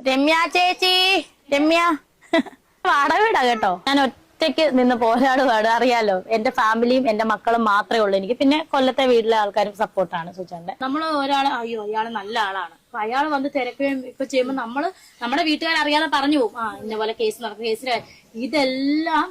രമ്യ ചേച്ചി, രമ്യ വാടക വീടാ കേട്ടോ. ഞാൻ ഒറ്റയ്ക്ക് നിന്ന് പോരാടുപാട്, അറിയാലോ. എന്റെ ഫാമിലിയും എന്റെ മക്കളും മാത്രമേ ഉള്ളൂ എനിക്ക്. പിന്നെ കൊല്ലത്തെ വീട്ടിലെ ആൾക്കാരും സപ്പോർട്ടാണ് സുചാന്റെ. നമ്മൾ ഒരാള് അയ്യോ അയാള് നല്ല ആളാണ്, അപ്പൊ അയാൾ വന്ന് തിരക്കുകയും ഇപ്പൊ ചെയ്യുമ്പോ നമ്മുടെ വീട്ടുകാരറിയാതെ പറഞ്ഞു പോകും, ഇന്ന പോലെ കേസ് നടക്കുന്ന കേസില് ഇതെല്ലാം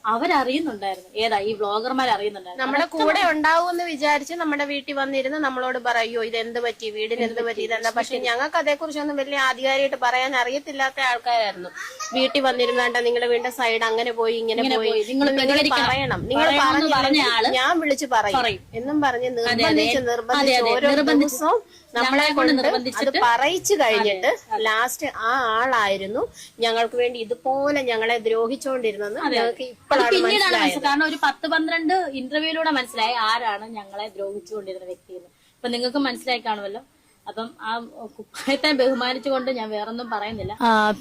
അവരറിയുന്നുണ്ടായിരുന്നു. ഏതാ ഈ വ്ളോഗർമാർ അറിയുന്നുണ്ടായിരുന്നു. നമ്മുടെ കൂടെ ഉണ്ടാവുമെന്ന് വിചാരിച്ച് നമ്മുടെ വീട്ടിൽ വന്നിരുന്ന് നമ്മളോട് പറയോ ഇത് എന്ത് പറ്റി, വീടിന് എന്ത് പറ്റി, ഇതെന്താ. പക്ഷെ ഞങ്ങൾക്ക് അതേക്കുറിച്ചൊന്നും വലിയ ആധികാരികമായിട്ട് പറയാൻ അറിയത്തില്ലാത്ത ആൾക്കാരായിരുന്നു. വീട്ടിൽ വന്നിരുന്നാണ്ട് നിങ്ങളുടെ വീടിന്റെ സൈഡ് അങ്ങനെ പോയി ഇങ്ങനെ പോയി നിങ്ങൾ പറയണം, നിങ്ങൾ പറഞ്ഞ ഞാൻ വിളിച്ച് പറയും എന്നും പറഞ്ഞ് നിർബന്ധിച്ച് ഓരോ ദിവസവും നമ്മളെ കൊണ്ട് അത് പറയിച്ചു കഴിഞ്ഞിട്ട് ലാസ്റ്റ് ആ ആളായിരുന്നു ഞങ്ങൾക്ക് വേണ്ടി ഇതുപോലെ ഞങ്ങളെ ദ്രോഹിച്ചുകൊണ്ടിരുന്നെന്ന് ഞങ്ങൾക്ക് ഇപ്പോഴാണ് മനസ്സിലായത്. കാരണം ഒരു 10-12 ഇന്റർവ്യൂയിലൂടെ മനസ്സിലായി ആരാണ് ഞങ്ങളെ ദ്രോഹിച്ചുകൊണ്ടിരുന്ന വ്യക്തിയെന്ന്. ഇപ്പൊ നിങ്ങൾക്ക് മനസ്സിലായി കാണുമല്ലോ. അപ്പം ആ കുപ്പായത്തെ ബഹുമാനിച്ചുകൊണ്ട് ഞാൻ വേറൊന്നും പറയുന്നില്ല.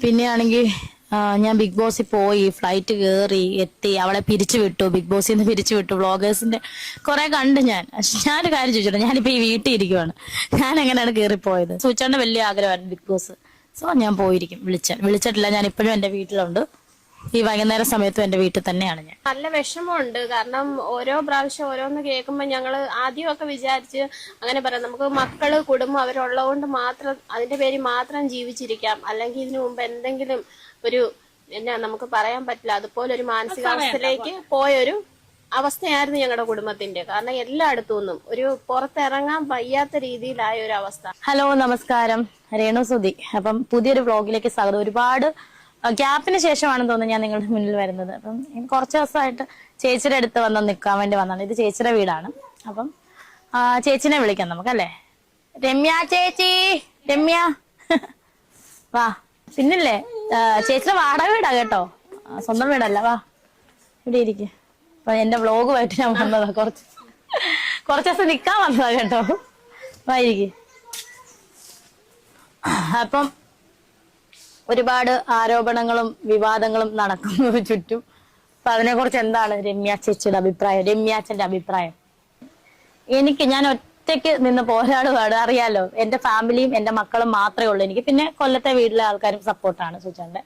പിന്നെയാണെങ്കിൽ ഞാൻ ബിഗ് ബോസിൽ പോയി, ഫ്ലൈറ്റ് കയറി എത്തി, അവളെ പിരിച്ചുവിട്ടു, ബിഗ് ബോസിൽ നിന്ന് പിരിച്ചുവിട്ടു. വ്ളോഗേഴ്സിന്റെ കുറെ കണ്ട് ഞാനൊരു കാര്യം ചോദിച്ചിട്ടുണ്ട്. ഞാനിപ്പോ ഈ വീട്ടിൽ ഇരിക്കുവാണ്, ഞാൻ എങ്ങനെയാണ് കയറിപ്പോയത്? സൂചാന്റെ വലിയ ആഗ്രഹമായിരുന്നു ബിഗ് ബോസ്. സോ ഞാൻ പോയിരിക്കും. വിളിച്ചിട്ടില്ല. ഞാൻ ഇപ്പോഴും എന്റെ വീട്ടിലുണ്ട്. ഈ വൈകുന്നേര സമയത്തും എന്റെ വീട്ടിൽ തന്നെയാണ് ഞാൻ. നല്ല വിഷമമുണ്ട്. കാരണം ഓരോ പ്രാവശ്യം ഓരോന്ന് കേൾക്കുമ്പോൾ ഞങ്ങള് ആദ്യമൊക്കെ വിചാരിച്ച് അങ്ങനെ പറയാം, നമുക്ക് മക്കള് കുടുംബം അവരുള്ളതുകൊണ്ട് മാത്രം അതിന്റെ പേര് മാത്രം ജീവിച്ചിരിക്കാം, അല്ലെങ്കിൽ ഇതിനു മുമ്പ് എന്തെങ്കിലും ഒരു നമുക്ക് പറയാൻ പറ്റില്ല, അതുപോലെ ഒരു മാനസികാവസ്ഥയിലേക്ക് പോയൊരു അവസ്ഥയായിരുന്നു ഞങ്ങളുടെ കുടുംബത്തിന്റെ. കാരണം എല്ലായിടത്തു നിന്നും ഒരു പുറത്തിറങ്ങാൻ വയ്യാത്ത രീതിയിലായ ഒരു അവസ്ഥ. ഹലോ, നമസ്കാരം. രേണു സുധി. അപ്പം പുതിയൊരു വ്ളോഗിലേക്ക് സ്വാഗതം. ഒരുപാട് ഗ്യാപ്പിന് ശേഷമാണെന്ന് തോന്നുന്നു ഞാൻ നിങ്ങളുടെ മുന്നിൽ വരുന്നത്. അപ്പം കുറച്ച് ദിവസമായിട്ട് ചേച്ചിയുടെ അടുത്ത് വന്ന് നിൽക്കാൻ വേണ്ടി വന്നതാണ്. ഇത് ചേച്ചിയുടെ വീടാണ്. അപ്പം ചേച്ചിനെ വിളിക്കാം നമുക്കല്ലേ. രമ്യ ചേച്ചി, രമ്യ വാ. പിന്നില്ലേ ചേച്ചിയുടെ വാടക വീടാ കേട്ടോ, സ്വന്തം വീടല്ല. വാ ഇവിടെ ഇരിക്കും. അപ്പൊ എന്റെ വ്ളോഗുമായിട്ട് ഞാൻ വന്നതാ, കുറച്ച് ദിവസം നിക്കാൻ വന്നതാ കേട്ടോ. വാ ഇരിക്കും. അപ്പം ഒരുപാട് ആരോപണങ്ങളും വിവാദങ്ങളും നടക്കുന്നു ചുറ്റും. അപ്പൊ അതിനെ കുറിച്ച് എന്താണ് രമ്യ ചേച്ചിയുടെ അഭിപ്രായം, രമ്യാച്ചന്റെ അഭിപ്രായം? ഞാൻ ഒറ്റയ്ക്ക് നിന്ന് പോരാടുപാട്, അറിയാലോ. എന്റെ ഫാമിലിയും എന്റെ മക്കളും മാത്രമേ ഉള്ളൂ എനിക്ക്. പിന്നെ കൊല്ലത്തെ വീട്ടിലെ ആൾക്കാരും സപ്പോർട്ടാണ് സുചാന്റെ.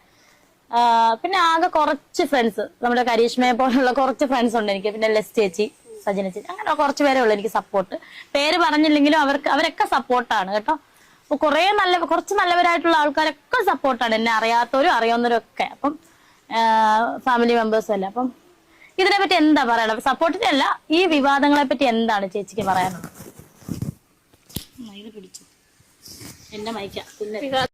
പിന്നെ ആകെ കുറച്ച് ഫ്രണ്ട്സ്, നമ്മുടെ കരീഷ്മയെ പോലുള്ള കുറച്ച് ഫ്രണ്ട്സ് ഉണ്ട് എനിക്ക്. പിന്നെ ലെസ് ചേച്ചി, സജന ചേച്ചി, അങ്ങനെ കുറച്ച് പേരേ ഉള്ളൂ എനിക്ക് സപ്പോർട്ട്. പേര് പറഞ്ഞില്ലെങ്കിലും അവരൊക്കെ സപ്പോർട്ടാണ് കേട്ടോ. അപ്പൊ കുറച്ച് നല്ലവരായിട്ടുള്ള ആൾക്കാരൊക്കെ സപ്പോർട്ടാണ്, എന്നെ അറിയാത്തവരും അറിയാവുന്നവരും ഒക്കെ. അപ്പം ഫാമിലി മെമ്പേഴ്സും അല്ല. അപ്പം ഇതിനെ പറ്റി എന്താ പറയണത്? സപ്പോർട്ടിന്റെ അല്ല, ഈ വിവാദങ്ങളെ പറ്റി എന്താണ് ചേച്ചിക്ക് പറയാനുള്ളത്? പിടിച്ചു എന്റെ മൈക്ക.